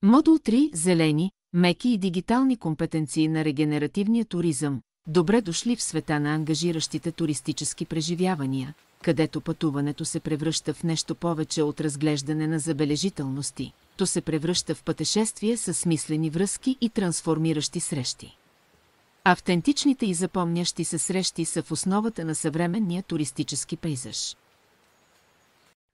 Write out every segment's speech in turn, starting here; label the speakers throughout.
Speaker 1: Модул 3 – Зелени, меки и дигитални компетенции на регенеративния туризъм. Добре дошли в света на ангажиращите туристически преживявания, където пътуването се превръща в нещо повече от разглеждане на забележителности. То се превръща в пътешествие с смислени връзки и трансформиращи срещи. Автентичните и запомнящи се срещи са в основата на съвременния туристически пейзаж.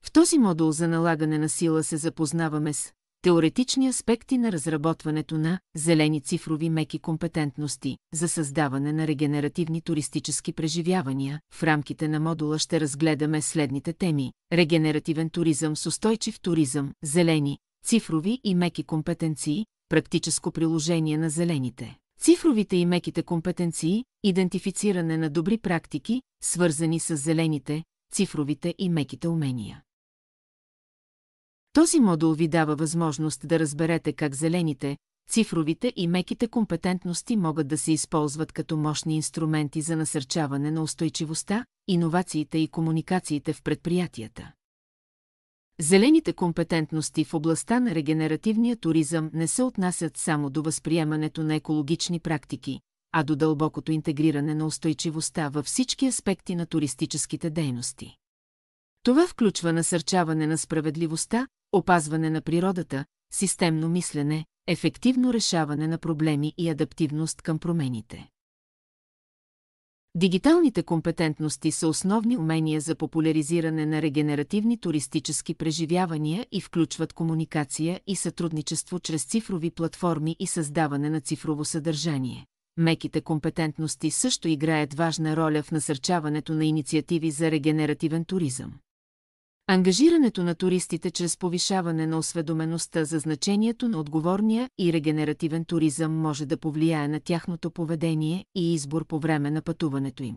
Speaker 1: В този модул за налагане на сила се запознаваме с теоретични аспекти на разработването на зелени цифрови меки компетентности за създаване на регенеративни туристически преживявания. В рамките на модула ще разгледаме следните теми: регенеративен туризъм с устойчив туризъм, зелени, цифрови и меки компетенции, практическо приложение на зелените, цифровите и меките компетенции, идентифициране на добри практики, свързани с зелените, цифровите и меките умения. Този модул ви дава възможност да разберете как зелените, цифровите и меките компетентности могат да се използват като мощни инструменти за насърчаване на устойчивостта, иновациите и комуникациите в предприятията. Зелените компетентности в областта на регенеративния туризъм не се отнасят само до възприемането на екологични практики, а до дълбокото интегриране на устойчивостта във всички аспекти на туристическите дейности. Това включва насърчаване на справедливостта, опазване на природата, системно мислене, ефективно решаване на проблеми и адаптивност към промените. Дигиталните компетентности са основни умения за популяризиране на регенеративни туристически преживявания и включват комуникация и сътрудничество чрез цифрови платформи и създаване на цифрово съдържание. Меките компетентности също играят важна роля в насърчаването на инициативи за регенеративен туризъм. Ангажирането на туристите чрез повишаване на осведомеността за значението на отговорния и регенеративен туризъм може да повлияе на тяхното поведение и избор по време на пътуването им.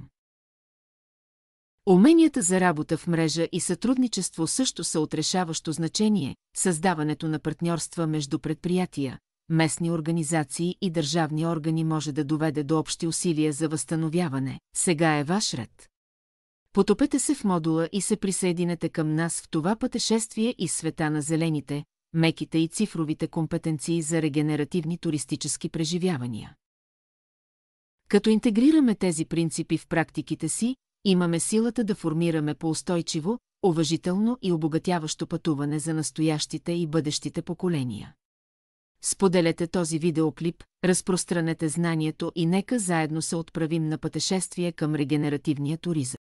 Speaker 1: Уменията за работа в мрежа и сътрудничество също са от решаващо значение. Създаването на партньорства между предприятия, местни организации и държавни органи може да доведе до общи усилия за възстановяване. Сега е ваш ред. Потопете се в модула и се присъединете към нас в това пътешествие из света на зелените, меките и цифровите компетенции за регенеративни туристически преживявания. Като интегрираме тези принципи в практиките си, имаме силата да формираме по-устойчиво, уважително и обогатяващо пътуване за настоящите и бъдещите поколения. Споделете този видеоклип, разпространете знанието и нека заедно се отправим на пътешествие към регенеративния туризъм.